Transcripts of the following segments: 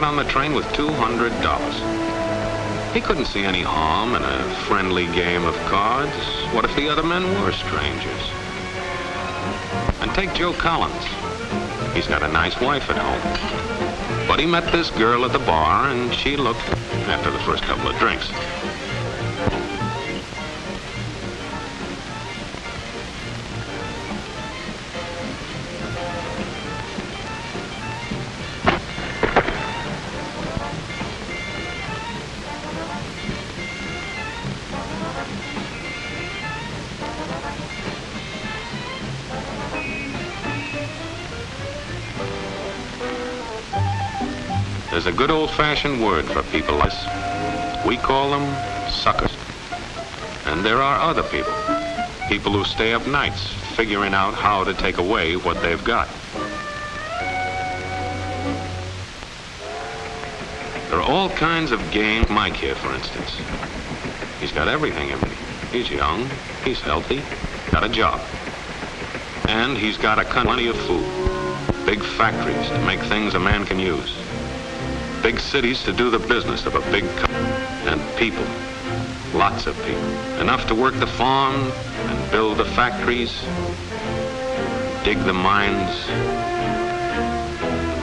got on the train with $200. He couldn't see any harm in a friendly game of cards. What if the other men were strangers? And take Joe Collins. He's got a nice wife at home. But he met this girl at the bar, and she looked after the first couple of drinks. There's a good old-fashioned word for people like us. We call them suckers. And there are other people. People who stay up nights figuring out how to take away what they've got. There are all kinds of games. Mike here, for instance. He's got everything in me. He's young, he's healthy, got a job. And he's got plenty of food. Big factories to make things a man can use. Big cities to do the business of a big company. And people. Lots of people. Enough to work the farm and build the factories, dig the mines,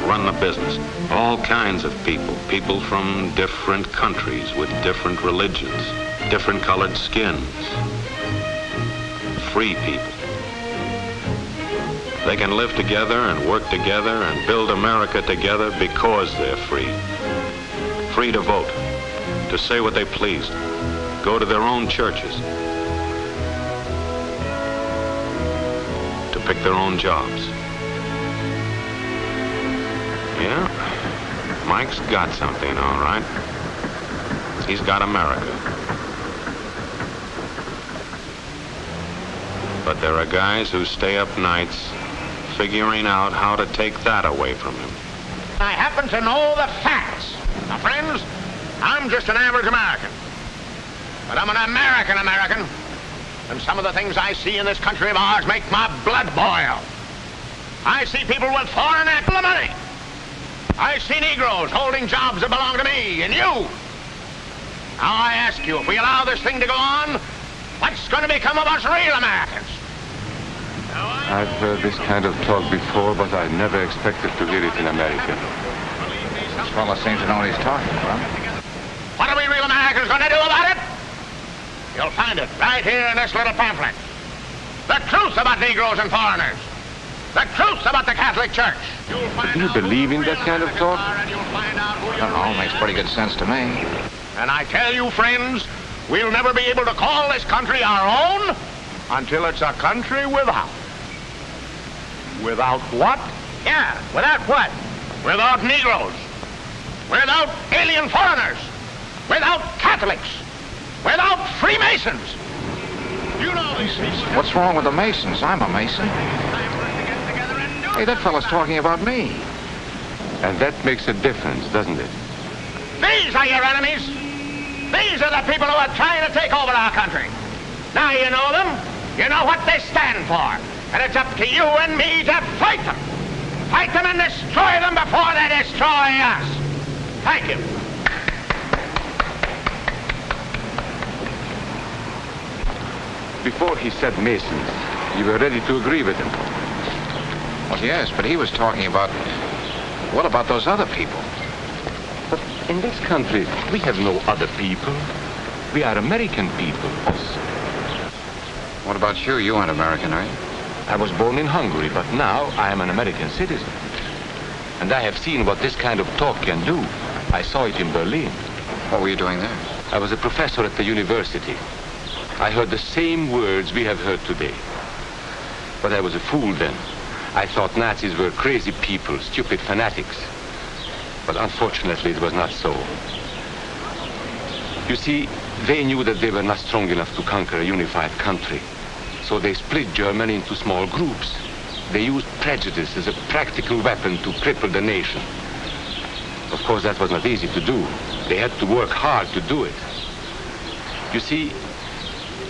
run the business. All kinds of people. People from different countries with different religions, different colored skins. Free people. They can live together and work together and build America together because they're free. Free to vote, to say what they please, go to their own churches, to pick their own jobs. Yeah, Mike's got something, all right. He's got America. But there are guys who stay up nights figuring out how to take that away from him. I happen to know the facts. Now, friends, I'm just an average American. But I'm an American. And some of the things I see in this country of ours make my blood boil. I see people with foreign money. I see Negroes holding jobs that belong to me and you. Now, I ask you, if we allow this thing to go on, what's going to become of us real Americans? I've heard this kind of talk before, but I never expected to hear it in America. This fellow seems to know what he's talking about. What are we real Americans going to do about it? You'll find it right here in this little pamphlet. The truth about Negroes and foreigners. The truth about the Catholic Church. Do you believe in that kind of talk? I don't know, makes pretty good sense to me. And I tell you, friends, we'll never be able to call this country our own until it's a country without. Without what? Yeah, without what? Without Negroes. Without alien foreigners. Without Catholics. Without Freemasons. You know these people. What's wrong with the Masons? I'm a Mason. Hey, that fellow's talking about me. And that makes a difference, doesn't it? These are your enemies. These are the people who are trying to take over our country. Now you know them. You know what they stand for. And it's up to you and me to fight them. Fight them and destroy them before they destroy us. Thank you. Before he said Masons, you were ready to agree with him. Well, yes, but he was talking about... What about those other people? But in this country, we have no other people. We are American people. What about you? You aren't American, are you? I was born in Hungary, but now I am an American citizen. And I have seen what this kind of talk can do. I saw it in Berlin. What were you doing there? I was a professor at the university. I heard the same words we have heard today. But I was a fool then. I thought Nazis were crazy people, stupid fanatics. But unfortunately, it was not so. You see, they knew that they were not strong enough to conquer a unified country. So they split Germany into small groups. They used prejudice as a practical weapon to cripple the nation. Of course, that was not easy to do. They had to work hard to do it. You see,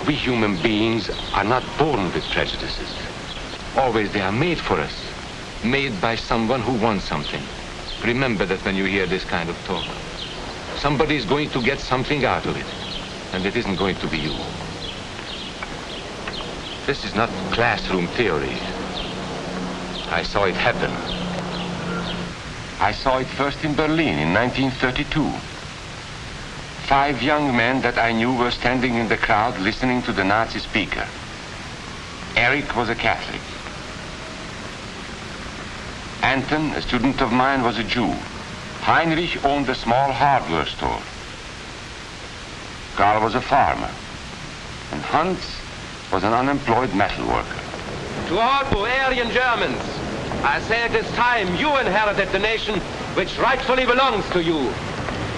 we human beings are not born with prejudices. Always they are made for us, made by someone who wants something. Remember that when you hear this kind of talk. Somebody's going to get something out of it, and it isn't going to be you. This is not classroom theory. I saw it happen. I saw it first in Berlin in 1932. 5 young men that I knew were standing in the crowd listening to the Nazi speaker. Eric was a Catholic. Anton, a student of mine, was a Jew. Heinrich owned a small hardware store. Karl was a farmer. And Hans was an unemployed metal worker. To all Bohemian Germans, I say it is time you inherited the nation which rightfully belongs to you.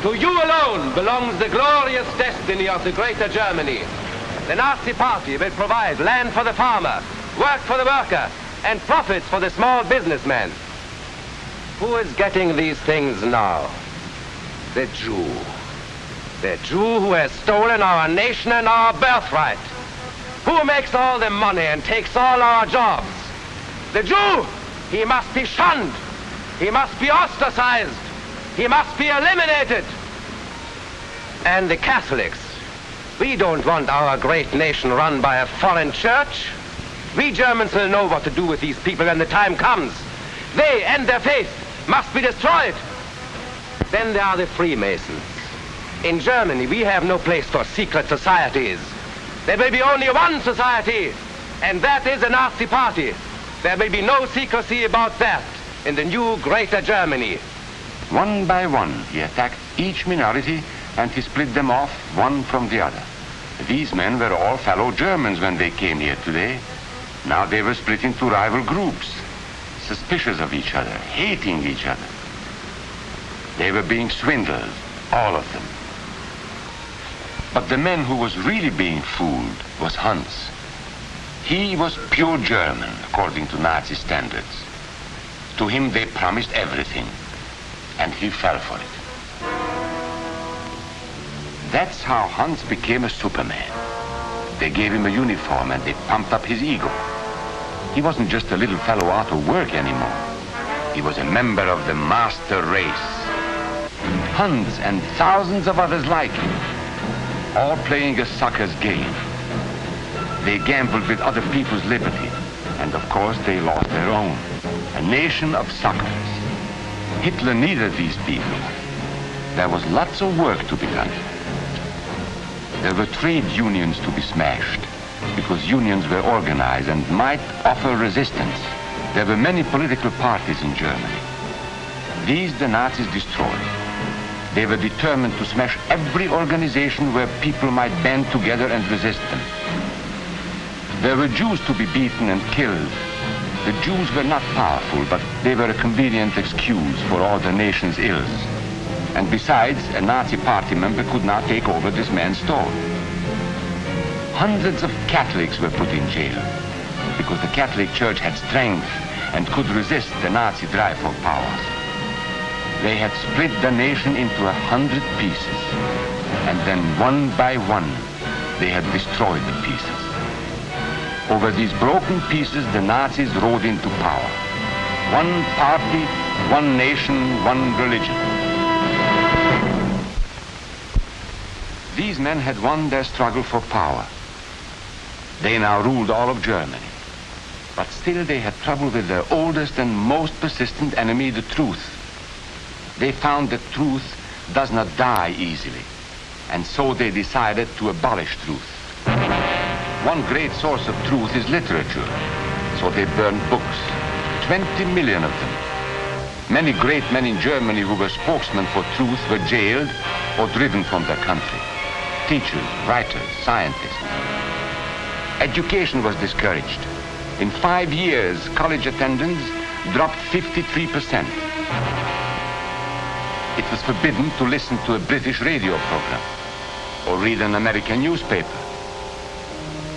To you alone belongs the glorious destiny of the greater Germany. The Nazi Party will provide land for the farmer, work for the worker, and profits for the small businessman. Who is getting these things now? The Jew. The Jew who has stolen our nation and our birthright. Who makes all the money and takes all our jobs? The Jew! He must be shunned. He must be ostracized. He must be eliminated. And the Catholics. We don't want our great nation run by a foreign church. We Germans will know what to do with these people when the time comes. They and their faith must be destroyed. Then there are the Freemasons. In Germany, we have no place for secret societies. There will be only one society, and that is the Nazi Party. There will be no secrecy about that in the new Greater Germany. One by one, he attacked each minority and he split them off one from the other. These men were all fellow Germans when they came here today. Now they were split into rival groups, suspicious of each other, hating each other. They were being swindled, all of them. But the man who was really being fooled was Hans. He was pure German, according to Nazi standards. To him they promised everything, and he fell for it. That's how Hans became a Superman. They gave him a uniform and they pumped up his ego. He wasn't just a little fellow out of work anymore. He was a member of the master race. Hans and thousands of others like him, all playing a sucker's game. They gambled with other people's liberty, and of course they lost their own. A nation of suckers. Hitler needed these people. There was lots of work to be done. There were trade unions to be smashed, because unions were organized and might offer resistance. There were many political parties in Germany. These the Nazis destroyed. They were determined to smash every organization where people might band together and resist them. There were Jews to be beaten and killed. The Jews were not powerful, but they were a convenient excuse for all the nation's ills. And besides, a Nazi party member could not take over this man's store. Hundreds of Catholics were put in jail because the Catholic Church had strength and could resist the Nazi drive for power. They had split the nation into 100 pieces, and then one by one, they had destroyed the pieces. Over these broken pieces, the Nazis rode into power. One party, one nation, one religion. These men had won their struggle for power. They now ruled all of Germany. But still they had trouble with their oldest and most persistent enemy, the truth. They found that truth does not die easily, and so they decided to abolish truth. One great source of truth is literature, so they burned books, 20 million of them. Many great men in Germany who were spokesmen for truth were jailed or driven from their country. Teachers, writers, scientists. Education was discouraged. In 5 years, college attendance dropped 53%. It was forbidden to listen to a British radio program or read an American newspaper.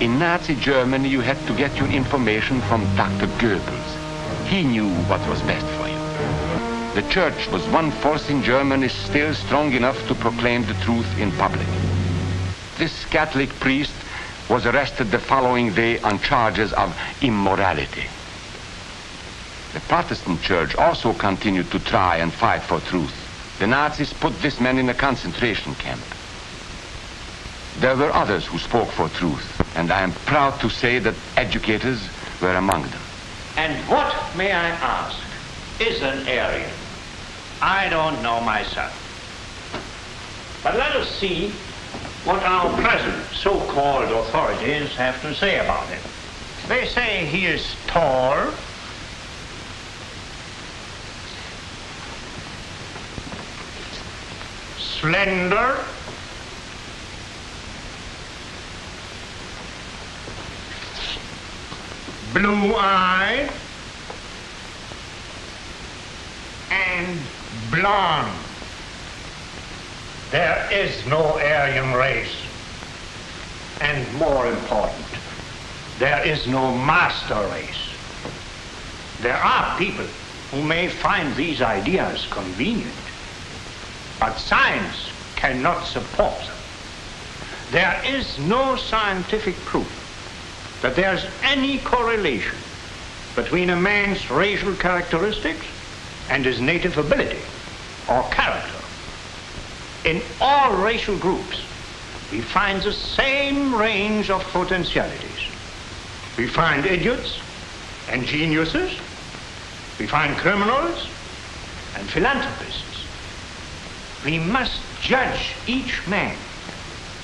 In Nazi Germany, you had to get your information from Dr. Goebbels. He knew what was best for you. The church was one force in Germany still strong enough to proclaim the truth in public. This Catholic priest was arrested the following day on charges of immorality. The Protestant church also continued to try and fight for truth. The Nazis put this man in a concentration camp. There were others who spoke for truth, and I am proud to say that educators were among them. And what, may I ask, is an Aryan? I don't know myself. But let us see what our present so-called authorities have to say about him. They say he is tall, slender, blue-eyed, and blonde. There is no Aryan race. And more important, there is no master race. There are people who may find these ideas convenient, but science cannot support them. There is no scientific proof that there's any correlation between a man's racial characteristics and his native ability or character. In all racial groups, we find the same range of potentialities. We find idiots and geniuses. We find criminals and philanthropists. We must judge each man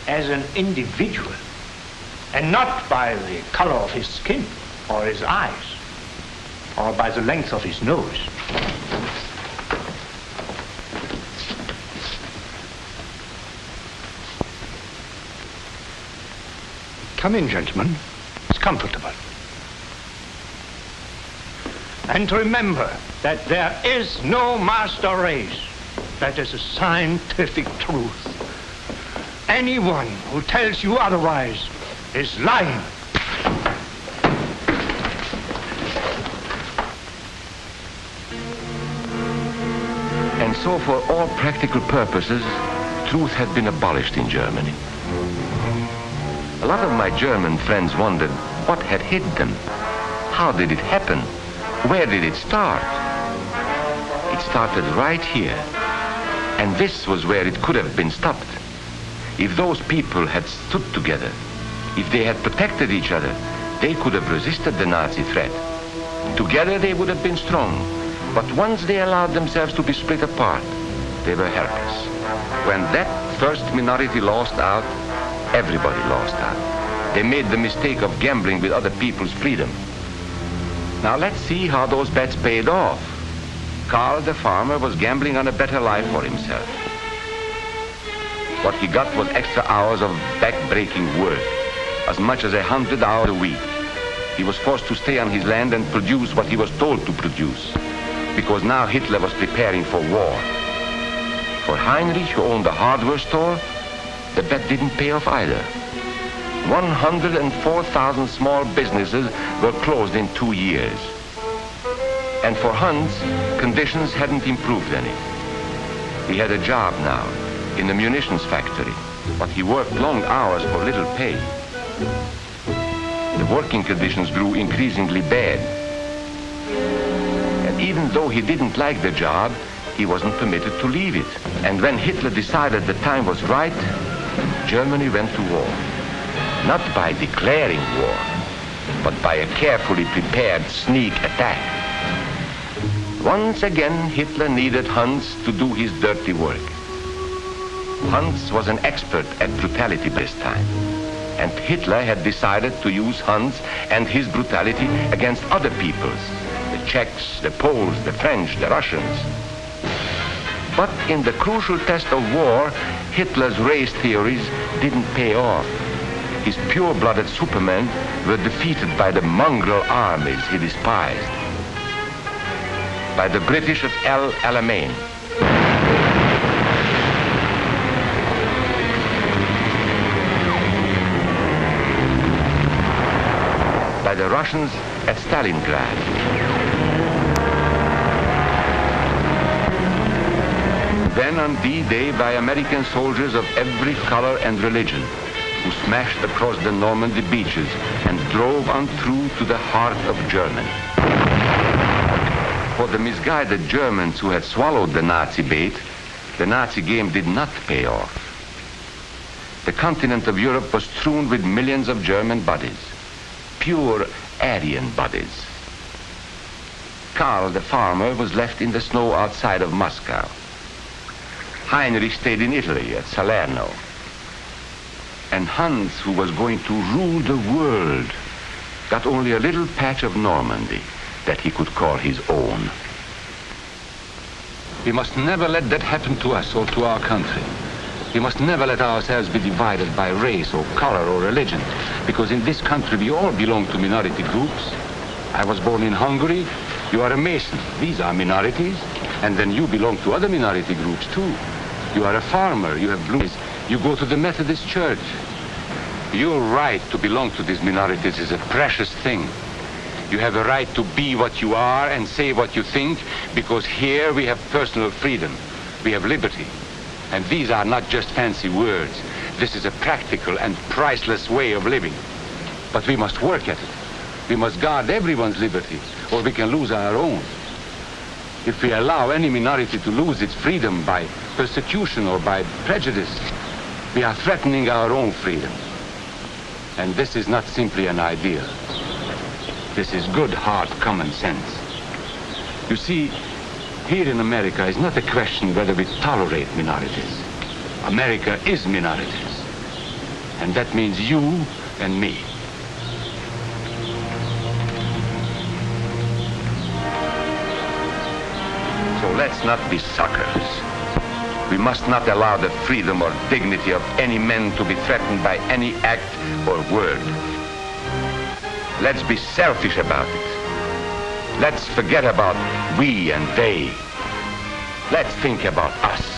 as an individual and not by the color of his skin or his eyes or by the length of his nose. Come in, gentlemen. It's comfortable. And remember that there is no master race. That is a scientific truth. Anyone who tells you otherwise is lying. And so for all practical purposes, truth had been abolished in Germany. A lot of my German friends wondered what had hit them. How did it happen? Where did it start? It started right here. And this was where it could have been stopped. If those people had stood together, if they had protected each other, they could have resisted the Nazi threat. Together they would have been strong. But once they allowed themselves to be split apart, they were helpless. When that first minority lost out, everybody lost out. They made the mistake of gambling with other people's freedom. Now let's see how those bets paid off. Karl the farmer was gambling on a better life for himself. What he got was extra hours of back-breaking work, as much as 100 hours a week. He was forced to stay on his land and produce what he was told to produce, because now Hitler was preparing for war. For Heinrich, who owned a hardware store, the bet didn't pay off either. 104,000 small businesses were closed in 2 years. And for Hans, conditions hadn't improved any. He had a job now in a munitions factory, but he worked long hours for little pay. The working conditions grew increasingly bad. And even though he didn't like the job, he wasn't permitted to leave it. And when Hitler decided the time was right, Germany went to war. Not by declaring war, but by a carefully prepared sneak attack. Once again, Hitler needed Hans to do his dirty work. Hans was an expert at brutality this time, and Hitler had decided to use Hans and his brutality against other peoples, the Czechs, the Poles, the French, the Russians. But in the crucial test of war, Hitler's race theories didn't pay off. His pure-blooded supermen were defeated by the mongrel armies he despised, by the British at El Alamein, by the Russians at Stalingrad, then on D-Day by American soldiers of every color and religion, who smashed across the Normandy beaches and drove on through to the heart of Germany. For the misguided Germans who had swallowed the Nazi bait, the Nazi game did not pay off. The continent of Europe was strewn with millions of German bodies, pure Aryan bodies. Karl, the farmer, was left in the snow outside of Moscow. Heinrich stayed in Italy at Salerno. And Hans, who was going to rule the world, got only a little patch of Normandy that he could call his own. We must never let that happen to us or to our country. We must never let ourselves be divided by race or color or religion, because in this country we all belong to minority groups. I was born in Hungary. You are a Mason. These are minorities. And then you belong to other minority groups too. You are a farmer. You have blue eyes. You go to the Methodist Church. Your right to belong to these minorities is a precious thing. You have a right to be what you are and say what you think, because here we have personal freedom. We have liberty. And these are not just fancy words. This is a practical and priceless way of living. But we must work at it. We must guard everyone's liberty, or we can lose our own. If we allow any minority to lose its freedom by persecution or by prejudice, we are threatening our own freedom. And this is not simply an idea. This is good, hard common sense. You see, here in America is not a question whether we tolerate minorities. America is minorities. And that means you and me. So let's not be suckers. We must not allow the freedom or dignity of any man to be threatened by any act or word. Let's be selfish about it. Let's forget about we and they. Let's think about us.